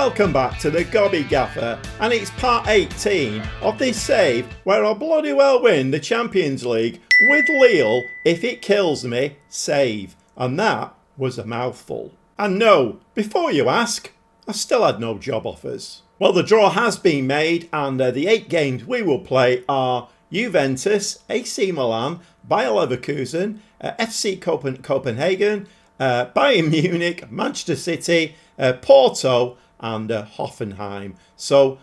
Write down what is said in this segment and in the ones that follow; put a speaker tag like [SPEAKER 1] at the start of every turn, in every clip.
[SPEAKER 1] Welcome back to the Gobby Gaffer, and it's part 18 of this save where I'll bloody well win the Champions League with Lille if it kills me, save. And that was a mouthful. And no, before you ask, I've still had no job offers. Well, the draw has been made, and the 8 games we will play are Juventus, AC Milan, Bayer Leverkusen, FC Copenhagen, Bayern Munich, Manchester City, Porto and Hoffenheim. So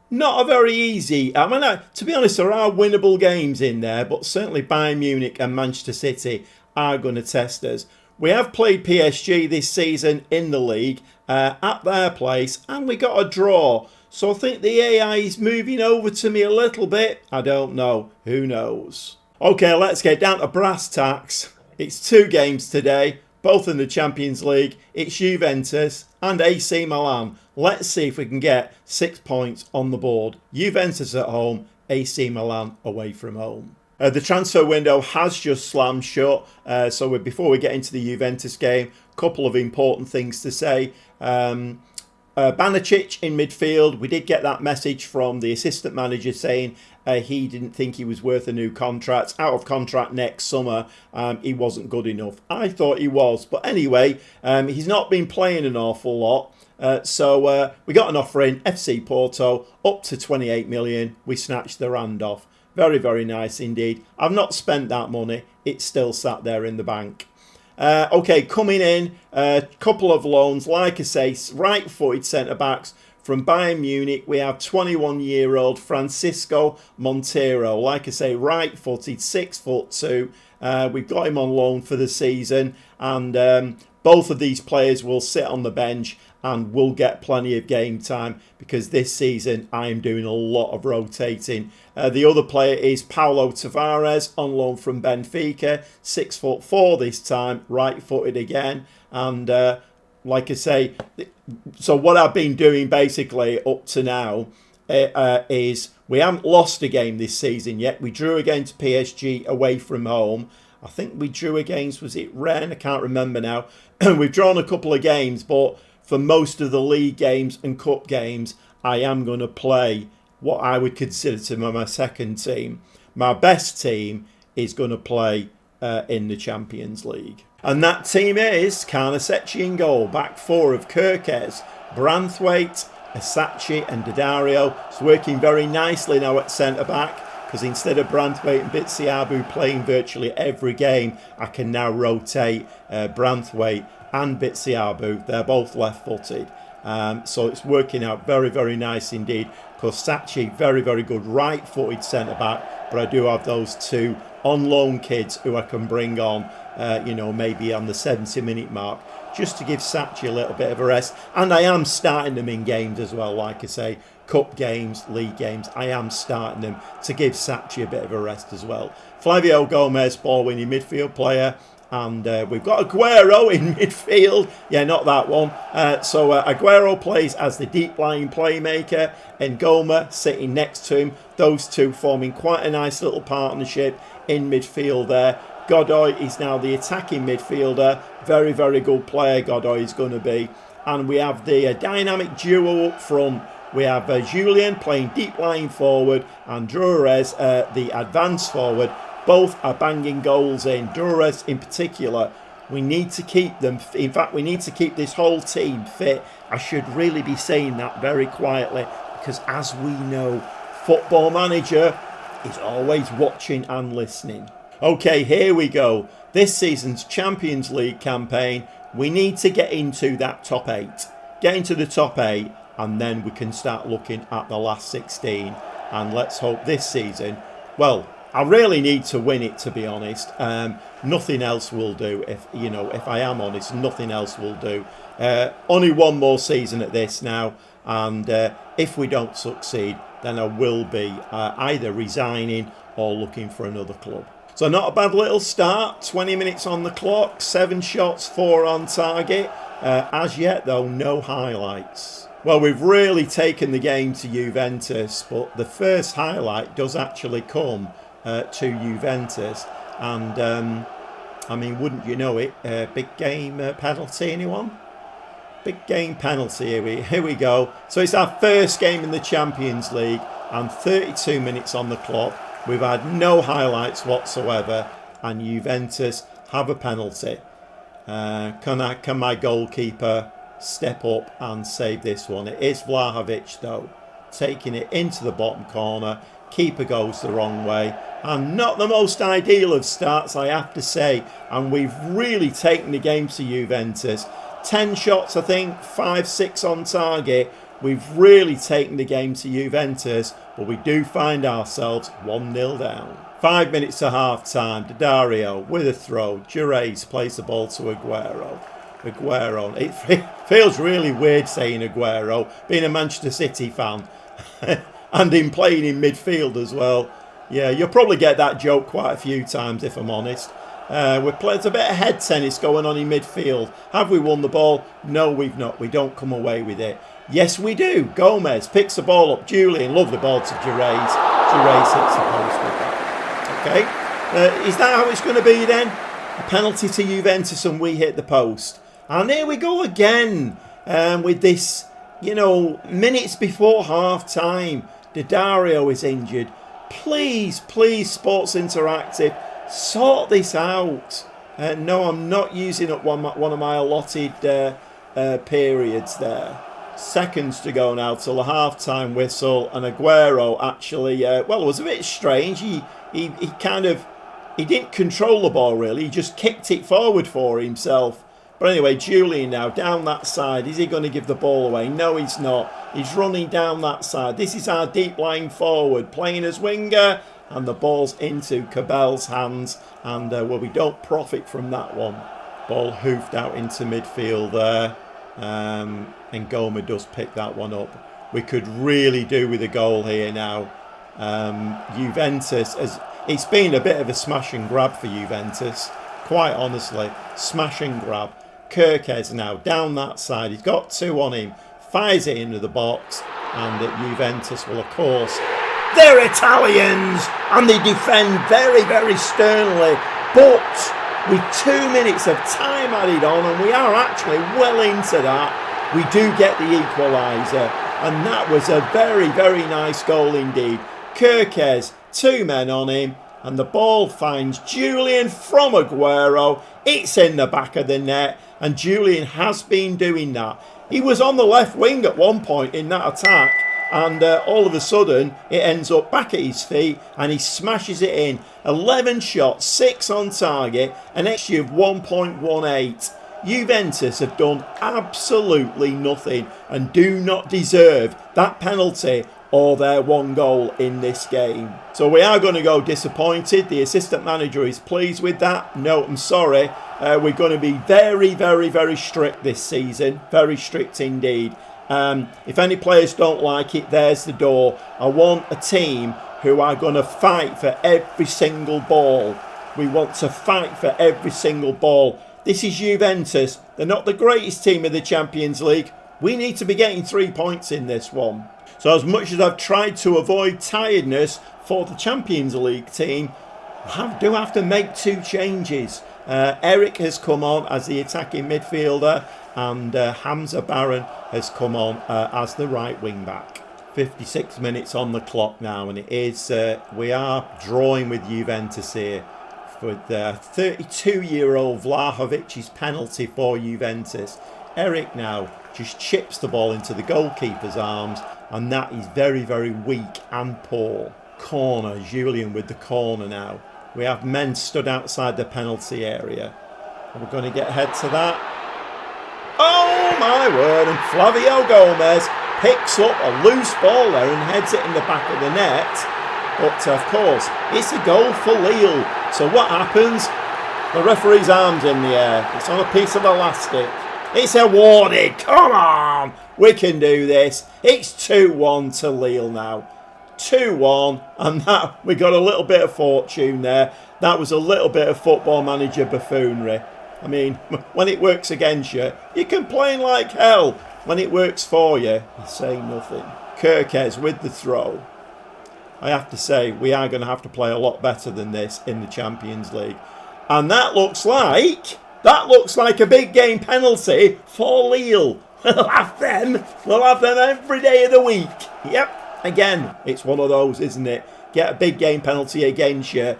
[SPEAKER 1] not a very easy, to be honest, there are winnable games in there, but certainly Bayern Munich and Manchester City are going to test us. We have played PSG this season in the league at their place, and we got a draw. So I think the AI is moving over to me a little bit. I don't know. Who knows? Okay, let's get down to brass tacks. It's 2 games today, both in the Champions League. It's Juventus and AC Milan. Let's see if we can get 6 points on the board. Juventus at home, AC Milan away from home. The transfer window has just slammed shut. So before we get into the Juventus game, a couple of important things to say. Banicic in midfield. We did get that message from the assistant manager saying he didn't think he was worth a new contract. Out of contract next summer. He wasn't good enough. I thought he was. But anyway, he's not been playing an awful lot. So we got an offer in FC Porto up to 28 million. We snatched the rand off. Very, very nice indeed. I've not spent that money. It's still sat there in the bank. Okay, coming in, a couple of loans. Like I say, right-footed centre-backs from Bayern Munich. We have 21-year-old Francisco Montero. Like I say, right-footed, 6'2". We've got him on loan for the season. And both of these players will sit on the bench and will get plenty of game time because this season I am doing a lot of rotating. The other player is Paulo Tavares on loan from Benfica, 6'4" this time, right-footed again. And like I say, so what I've been doing basically up to now is we haven't lost a game this season yet. We drew against PSG away from home. I think we drew against, was it Rennes? I can't remember now. We've drawn a couple of games, but for most of the league games and cup games, I am going to play what I would consider to be my second team. My best team is going to play in the Champions League. And that team is Carnesecchi in goal, back 4 of Kerkez, Branthwaite, Asachi and Daddario. It's working very nicely now at centre-back because instead of Branthwaite and Bitsiabu playing virtually every game, I can now rotate Branthwaite and Bitsiabu. They're both left-footed. So it's working out very, very nice indeed. Kosacci, very, very good right-footed centre-back. But I do have those 2 on-loan kids who I can bring on, maybe on the 70-minute mark, just to give Sacchi a little bit of a rest. And I am starting them in games as well, like I say. Cup games, league games, I am starting them to give Sacchi a bit of a rest as well. Flavio Gomez, ball-winning midfield player. And we've got Aguero in midfield. Yeah, not that one. So Aguero plays as the deep-lying playmaker. And Goma sitting next to him. Those 2 forming quite a nice little partnership in midfield there. Godoy is now the attacking midfielder. Very, very good player Godoy is going to be. And we have the dynamic duo up front. We have Julian playing deep-lying forward. And Drures, the advanced forward. Both are banging goals in. Drures in particular, we need to keep them. In fact, we need to keep this whole team fit. I should really be saying that very quietly because as we know, Football Manager is always watching and listening. Okay, here we go. This season's Champions League campaign, we need to get into that top 8. Get into the top 8 and then we can start looking at the last 16. And let's hope this season, well, I really need to win it, to be honest. Nothing else will do. If I am honest, nothing else will do. Only one more season at this now, and if we don't succeed, then I will be either resigning or looking for another club. So not a bad little start. 20 minutes on the clock, 7 shots, 4 on target. As yet, though, no highlights. Well, we've really taken the game to Juventus, but the first highlight does actually come to Juventus, and wouldn't you know it, big game penalty, anyone? Big game penalty. Here we go. So it's our first game in the Champions League and 32 minutes on the clock. We've had no highlights whatsoever, and Juventus have a penalty. Can my goalkeeper step up and save this one? It is Vlahovic though, taking it into the bottom corner. Keeper goes the wrong way, and not the most ideal of starts, I have to say. And we've really taken the game to Juventus. 10 shots, I think, 5-6 on target. We've really taken the game to Juventus, but we do find ourselves 1-0 down. 5 minutes to half time. Daddario with a throw. Jurez plays the ball to Aguero. It feels really weird saying Aguero, being a Manchester City fan, and him playing in midfield as well. Yeah, you'll probably get that joke quite a few times, if I'm honest. There's a bit of head tennis going on in midfield. Have we won the ball? No, we've not. We don't come away with it. Yes, we do. Gomez picks the ball up. Julian, lovely ball to Jurez. Jurez hits the post with that. Okay. Is that how it's going to be then? A penalty to Juventus and we hit the post. And here we go again with this, minutes before half time. Daddario is injured. Please, Sports Interactive, sort this out. No, I'm not using up one of my allotted periods there. Seconds to go now till the half-time whistle, and Aguero actually, it was a bit strange. He didn't control the ball really. He just kicked it forward for himself. But anyway, Julian now down that side. Is he going to give the ball away? No, he's not. He's running down that side. This is our deep lying forward, playing as winger, and the ball's into Cabell's hands, and we don't profit from that one. Ball hoofed out into midfield there, and Ngoma does pick that one up. We could really do with a goal here now. Juventus, it's been a bit of a smash and grab for Juventus, quite honestly. Smash and grab. Kerkez now down that side. He's got two on him. Fires it into the box, and Juventus will, of course, they're Italians, and they defend very, very sternly. But with 2 minutes of time added on, and we are actually well into that, we do get the equaliser, and that was a very, very nice goal indeed. Kerkez, two men on him, and the ball finds Julian from Aguero. It's in the back of the net, and Julian has been doing that. He was on the left wing at one point in that attack, and all of a sudden it ends up back at his feet and he smashes it in. 11 shots, 6 on target, an XG of 1.18. Juventus have done absolutely nothing and do not deserve that penalty or their one goal in this game. So we are going to go disappointed. The assistant manager is pleased with that. No, I'm sorry. We're going to be very, very, very strict this season. Very strict indeed. If any players don't like it, there's the door. I want a team who are going to fight for every single ball. We want to fight for every single ball. This is Juventus. They're not the greatest team in the Champions League. We need to be getting 3 points in this one. So as much as I've tried to avoid tiredness for the Champions League team, I do have to make 2 changes. Eric has come on as the attacking midfielder, and Hamza Baron has come on as the right wing back. 56 minutes on the clock now, and it is we are drawing with Juventus here with 32-year-old Vlahovic's penalty for Juventus. Eric now just chips the ball into the goalkeeper's arms, and that is very, very weak and poor. Corner, Julian with the corner now. We have men stood outside the penalty area. We're going to get ahead to that. Oh my word, and Flavio Gomez picks up a loose ball there and heads it in the back of the net. But of course, it's a goal for Lille. So what happens? The referee's arm's in the air. It's on a piece of elastic. It's awarded. Come on. We can do this. It's 2-1 to Lille now. 2-1. And that we got a little bit of fortune there. That was a little bit of football manager buffoonery. I mean, when it works against you, you complain like hell. When it works for you, you say nothing. Kerkez with the throw. I have to say, we are going to have to play a lot better than this in the Champions League. And that looks like a big game penalty for Lille. We'll have them. We'll have them every day of the week. Yep. Again, it's one of those, isn't it? Get a big game penalty against you.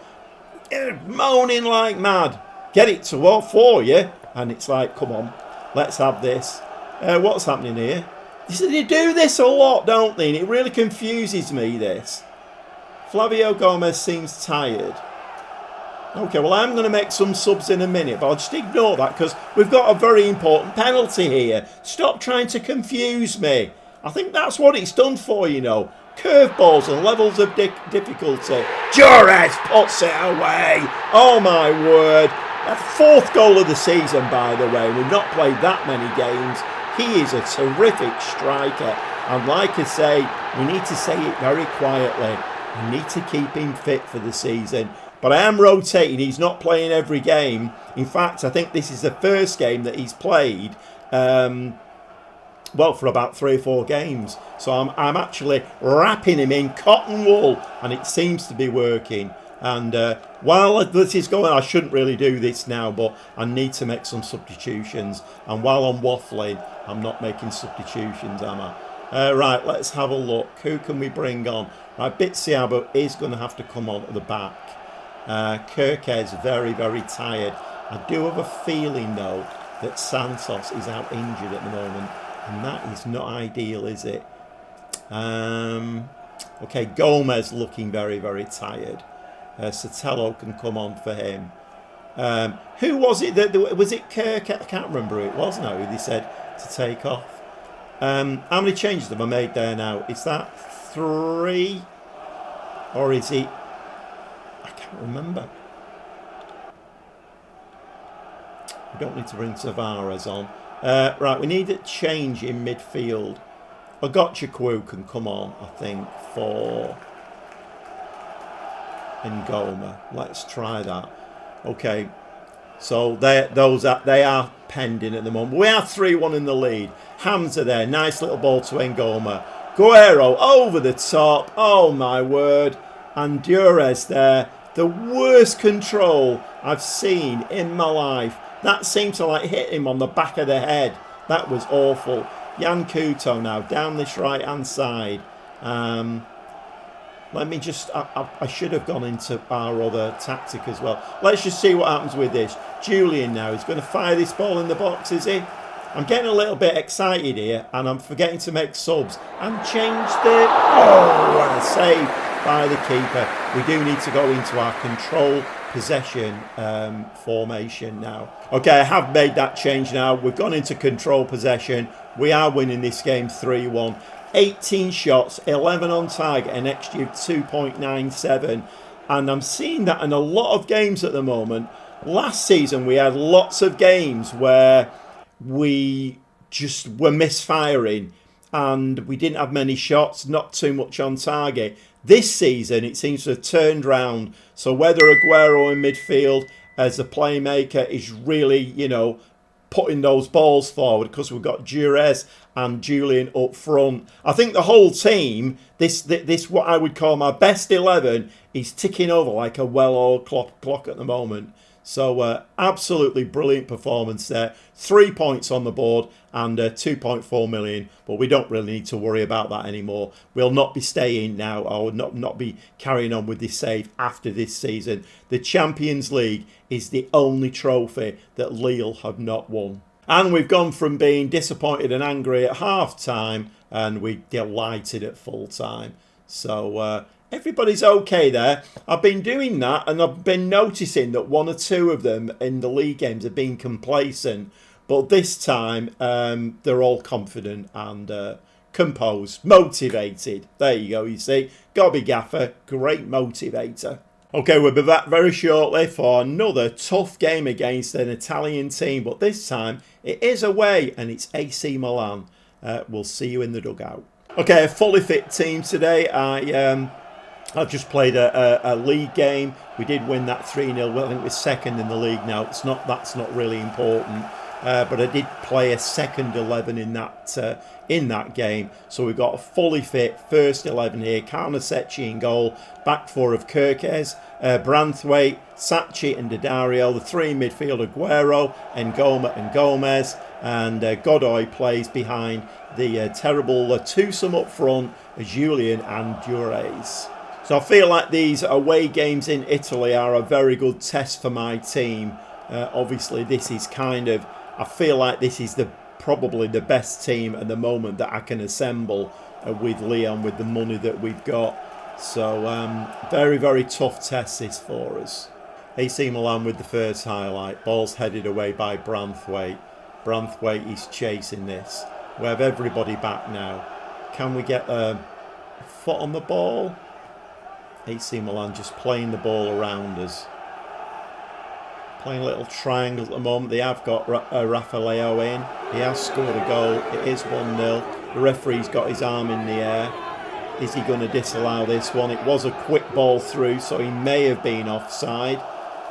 [SPEAKER 1] You're moaning like mad. Get it to what for you? And it's like, come on, let's have this. What's happening here? They do this a lot, don't they? And it really confuses me, this. Flavio Gomez seems tired. Okay, well, I'm going to make some subs in a minute, but I'll just ignore that because we've got a very important penalty here. Stop trying to confuse me. I think that's what it's done for, you know. Curveballs and levels of difficulty. Jurez puts it away. Oh, my word. A 4th goal of the season, by the way. We've not played that many games. He is a terrific striker. And like I say, we need to say it very quietly. We need to keep him fit for the season. But I am rotating. He's not playing every game. In fact, I think this is the first game that he's played, well, for about 3 or 4 games. So I'm actually wrapping him in cotton wool, and it seems to be working. And while this is going, I shouldn't really do this now, but I need to make some substitutions. And while I'm waffling, I'm not making substitutions, am I? Right, let's have a look. Who can we bring on? Right, Bitsiabo is going to have to come on at the back. Kirkes very, very tired. I do have a feeling, though, that Santos is out injured at the moment. And that is not ideal, is it? Okay, Gomez looking very, very tired. Sotelo can come on for him. Who was it? Was it Kirk? I can't remember who it was now, who they said to take off. How many changes have I made there now? Is that 3? Or is it... I can't remember. We don't need to bring Tavares on. Right, we need a change in midfield. Ogachukwu can come on, I think, for Ngoma. Let's try that. Okay, so they are pending at the moment. We are 3-1 in the lead. Hamza there, nice little ball to Ngoma. Guerrero over the top. Oh my word. And Dures there. The worst control I've seen in my life. That seemed to like hit him on the back of the head. That was awful. Jan Couto now down this right hand side. Let me just... I should have gone into our other tactic as well. Let's just see what happens with this. Julian now. He's going to fire this ball in the box, is he? I'm getting a little bit excited here, and I'm forgetting to make subs and change the... Oh, what a save by the keeper. We do need to go into our control possession formation now. Okay, I have made that change now. We've gone into control possession. We are winning this game 3-1. 18 shots, 11 on target, an XG of 2.97. And I'm seeing that in a lot of games at the moment. Last season, we had lots of games where we just were misfiring and we didn't have many shots, not too much on target. This season, it seems to have turned round. So whether Aguero in midfield as a playmaker is really, you know, putting those balls forward because we've got Jurez and Julian up front. I think the whole team, this what I would call my best 11, is ticking over like a well-oiled clock at the moment. So absolutely brilliant performance there. 3 points on the board and 2.4 million. But we don't really need to worry about that anymore. We'll not be staying now. I will not be carrying on with this save after this season. The Champions League is the only trophy that Lille have not won. And we've gone from being disappointed and angry at half-time and we're delighted at full-time. So... everybody's okay there. I've been doing that and I've been noticing that 1 or 2 of them in the league games have been complacent. But this time, they're all confident and composed, motivated. There you go, you see. Gobby Gaffer, great motivator. Okay, we'll be back very shortly for another tough game against an Italian team. But this time, it is away and it's AC Milan. We'll see you in the dugout. Okay, a fully fit team today. I've just played a league game. We did win that 3-0. Well, I think we're second in the league now. That's not really important. but I did play a second 11 in that game. So we've got a fully fit first 11 here. Carnesecchi in goal, back four of Kirkes, Branthwaite, Sachi and Daddario, the three in midfield, Aguero, Ngoma and Gomez, and Godoy plays behind the terrible twosome up front, Julian and Dures. So I feel like these away games in Italy are a very good test for my team. Obviously this is I feel like this is probably the best team at the moment that I can assemble with Lyon, with the money that we've got. So very, very tough test this for us. AC Milan with the first highlight. Ball's headed away by Branthwaite. Branthwaite is chasing this. We have everybody back now. Can we get a foot on the ball? AC Milan just playing the ball around us. Playing a little triangle at the moment. They have got Raffaello in. He has scored a goal. It is 1-0. The referee's got his arm in the air. Is he going to disallow this one? It was a quick ball through, so he may have been offside.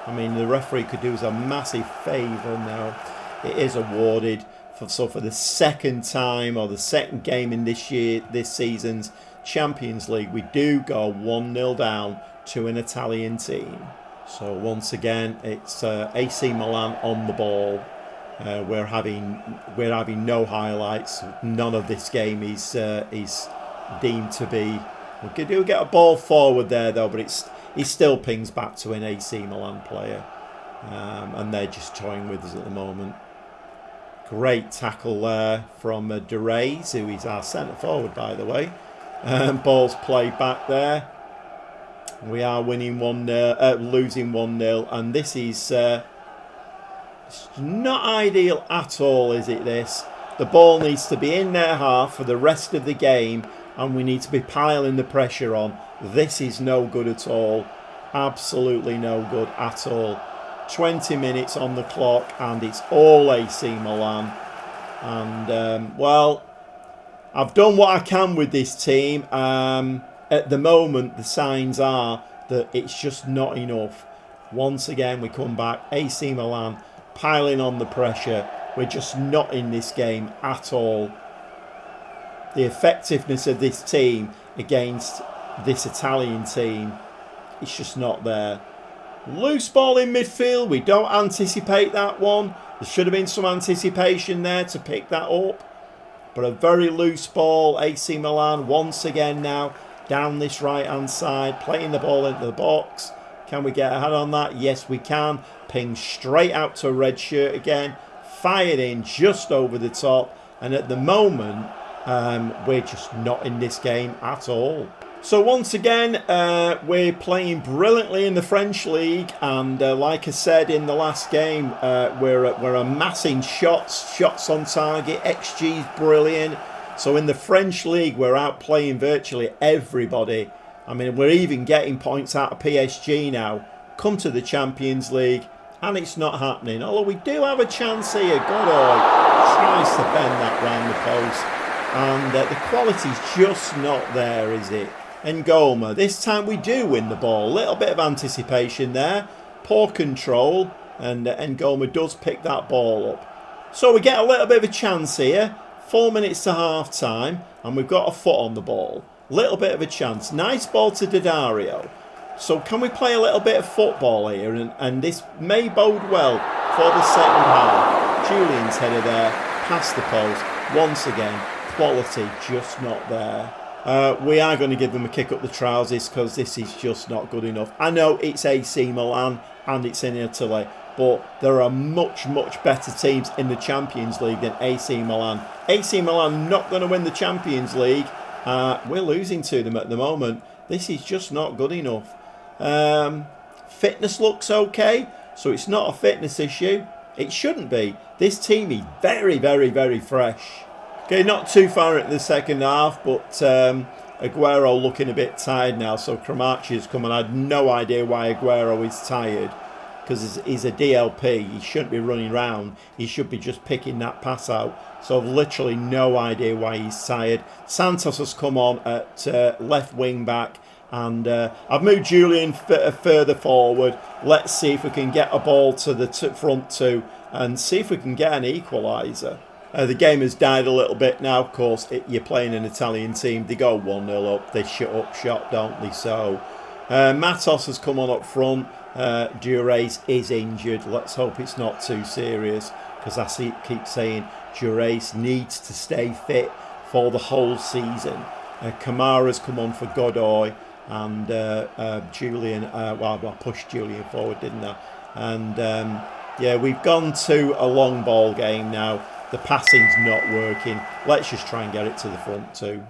[SPEAKER 1] I mean, the referee could do us a massive favour now. It is awarded. For the second time, or the second game in this season's Champions League, we do go 1-0 down to an Italian team. So once again, it's AC Milan on the ball. We're having no highlights. None of this game is deemed to be. We do get a ball forward there though, but he still pings back to an AC Milan player, and they're just toying with us at the moment. Great tackle there from Dures, who is our centre forward, by the way. Ball's played back there. We are winning 1-0, losing 1-0, and this is not ideal at all, is it? This the ball needs to be in their half for the rest of the game, and we need to be piling the pressure on. This is no good at all. Absolutely no good at all. 20 minutes on the clock and it's all AC Milan. And well, I've done what I can with this team. At the moment, the signs are that it's just not enough. Once again, we come back. AC Milan piling on the pressure. We're just not in this game at all. The effectiveness of this team against this Italian team, it's just not there. Loose ball in midfield. We don't anticipate that one. There should have been some anticipation there to pick that up. But a very loose ball. AC Milan once again now down this right hand side, playing the ball into the box. Can we get a head on that? Yes, we can. Ping straight out to a red shirt again. Fired in just over the top. And at the moment, we're just not in this game at all. So once again, we're playing brilliantly in the French league, and like I said in the last game, we're amassing shots on target. XG is brilliant. So in the French league, we're outplaying virtually everybody. I mean, we're even getting points out of PSG now. Come to the Champions League, and it's not happening. Although we do have a chance here. Godoy tries to bend that round the post, and the quality's just not there, is it? Ngoma, this time we do win the ball. A little bit of anticipation there. Poor control, and Ngoma does pick that ball up. So we get a little bit of a chance here. 4 minutes to half time, and we've got a foot on the ball. Little bit of a chance. Nice ball to Daddario. So can we play a little bit of football here, and this may bode well for the second half. Julian's header there, past the post. Once again, quality just not there. We are going to give them a kick up the trousers because this is just not good enough. I know it's AC Milan and it's in Italy, but there are much, much better teams in the Champions League than AC Milan. AC Milan not going to win the Champions League. We're losing to them at the moment. This is just not good enough. Fitness looks okay, so it's not a fitness issue. It shouldn't be. This team is very, very, very fresh. Okay, not too far into the second half, but Aguero looking a bit tired now. So Cramachi's come, and I had no idea why Aguero is tired, because he's a DLP. He shouldn't be running around. He should be just picking that pass out. So I've literally no idea why he's tired. Santos has come on at left wing back, And I've moved Julian further forward. Let's see if we can get a ball to the front two and see if we can get an equaliser. The game has died a little bit now. Of course, you're playing an Italian team. They go 1-0 up. They shut up shop, don't they? So Matos has come on up front. Durace is injured. Let's hope it's not too serious, because I keep saying Durace needs to stay fit for the whole season. Kamara's come on for Godoy, and Julian. Well, I pushed Julian forward, didn't I? And yeah, we've gone to a long ball game now. The passing's not working. Let's just try and get it to the front too.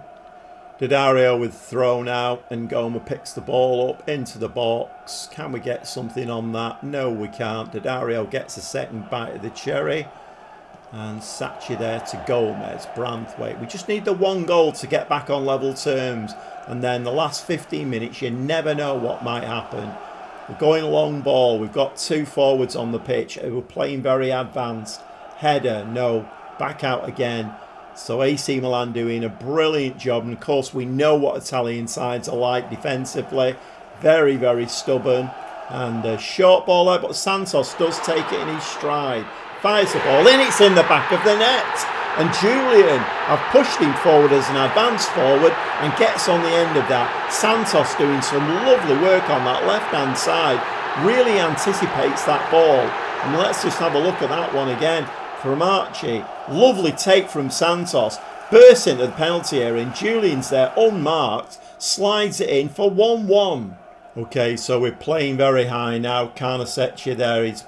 [SPEAKER 1] Daddario with throw now, and Goma picks the ball up into the box. Can we get something on that? No, we can't. Daddario gets a second bite of the cherry. And Sachi there to Gomez, Branthwaite. We just need the one goal to get back on level terms. And then the last 15 minutes, you never know what might happen. We're going long ball. We've got two forwards on the pitch. We're playing very advanced. Header, no. Back out again. So AC Milan doing a brilliant job. And of course, we know what Italian sides are like defensively. Very, very stubborn. And a short ball there, but Santos does take it in his stride. Fires the ball in, it's in the back of the net. And Julian, I've pushed him forward as an advance forward and gets on the end of that. Santos doing some lovely work on that left-hand side. Really anticipates that ball. And let's just have a look at that one again from Archie. Lovely take from Santos. Bursts into the penalty area, and Julian's there unmarked. Slides it in for 1-1. Okay, so we're playing very high now. Carnesecchi there is...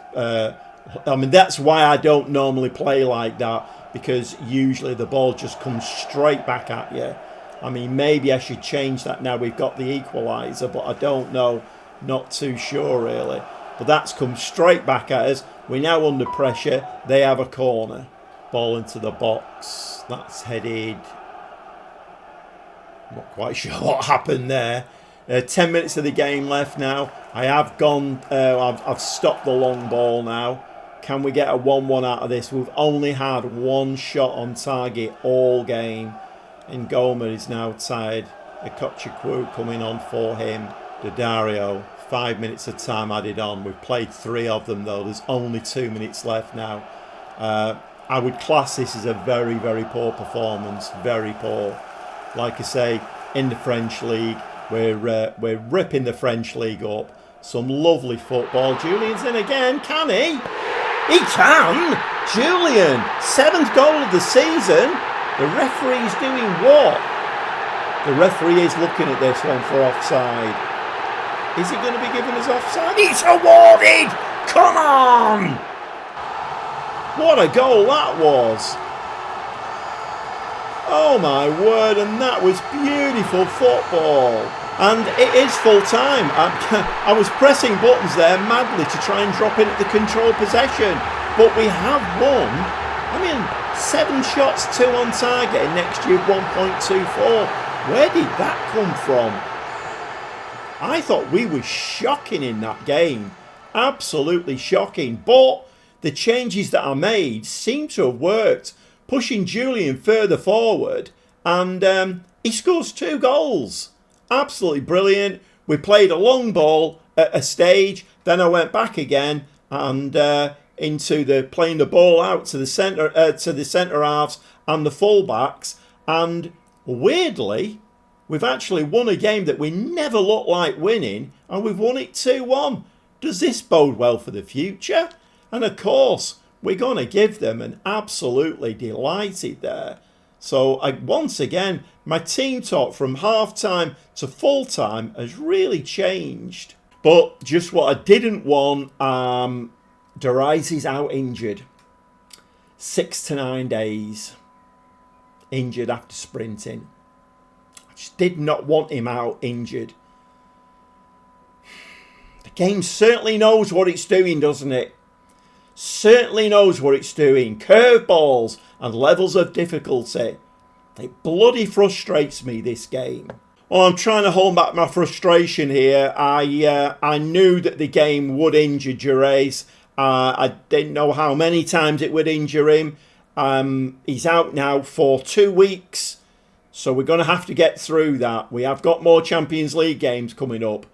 [SPEAKER 1] I mean, that's why I don't normally play like that, because usually the ball just comes straight back at you. I mean, maybe I should change that now we've got the equaliser, but I don't know. Not too sure, really. But that's come straight back at us. We're now under pressure. They have a corner. Ball into the box. That's headed. Not quite sure what happened there. 10 minutes of the game left now. I have gone... I've stopped the long ball now. Can we get a 1-1 out of this? We've only had one shot on target all game. And Goma is now tired. Ikochukwu coming on for him. Daddario, 5 minutes of time added on. We've played 3 of them though. There's only 2 minutes left now. I would class this as a very, very poor performance. Very poor. Like I say, in the French league, we're ripping the French league up. Some lovely football. Julian's in again. Can he? He can! Julian, 7th goal of the season. The referee's doing what? The referee is looking at this one for offside. Is it going to be given as offside? It's awarded! Come on! What a goal that was! Oh my word, and that was beautiful football. And it is full time. I was pressing buttons there madly to try and drop in at the control possession. But we have won. I mean, 7 shots, 2 on target, and next year 1.24. Where did that come from? I thought we were shocking in that game. Absolutely shocking. But the changes that are made seem to have worked. Pushing Julian further forward, and he scores 2 goals. Absolutely brilliant. We played a long ball at a stage, then I went back again and into the playing the ball out to the centre halves and the fullbacks, and weirdly, we've actually won a game that we never looked like winning, and we've won it 2-1. Does this bode well for the future? And of course, we're going to give them an absolutely delighted there. So once again, my team talk from half-time to full-time has really changed. But just what I didn't want, Durace is out injured. 6 to 9 days. Injured after sprinting. I just did not want him out injured. The game certainly knows what it's doing, doesn't it? Certainly knows what it's doing. Curveballs and levels of difficulty. It bloody frustrates me, this game. Well, I'm trying to hold back my frustration here. I knew that the game would injure Durace. I didn't know how many times it would injure him. He's out now for 2 weeks. So we're going to have to get through that. We have got more Champions League games coming up.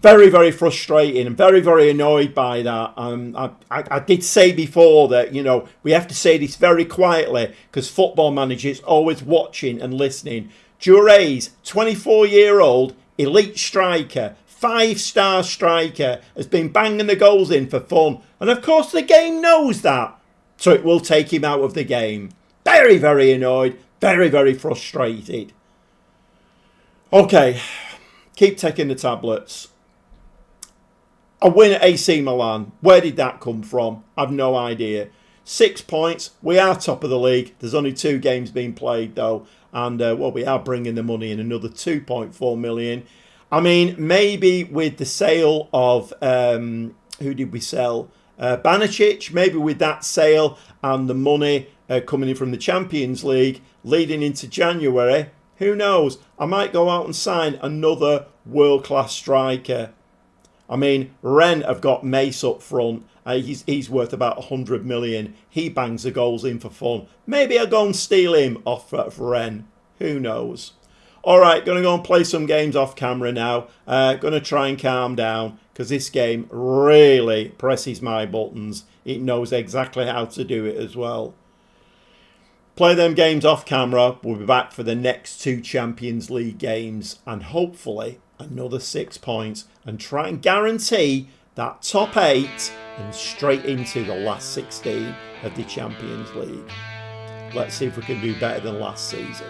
[SPEAKER 1] Very, very frustrating and very, very annoyed by that. I did say before that, you know, we have to say this very quietly because Football Manager is always watching and listening. Djouré, 24-year-old, elite striker, 5-star striker, has been banging the goals in for fun. And of course the game knows that. So it will take him out of the game. Very, very annoyed. Very, very frustrated. Okay, keep taking the tablets. A win at AC Milan. Where did that come from? I've no idea. 6 points. We are top of the league. There's only 2 games being played though. And well, we are bringing the money in, another 2.4 million. I mean, maybe with the sale of, who did we sell? Banicic. Maybe with that sale and the money coming in from the Champions League leading into January, who knows? I might go out and sign another world-class striker. I mean, Rennes have got Mace up front. He's worth about 100 million. He bangs the goals in for fun. Maybe I'll go and steal him off for Rennes. Who knows? All right, going to go and play some games off camera now. Going to try and calm down because this game really presses my buttons. It knows exactly how to do it as well. Play them games off camera. We'll be back for the next 2 Champions League games and hopefully another 6 points and try and guarantee that top 8 and straight into the last 16 of the Champions League. Let's see if we can do better than last season.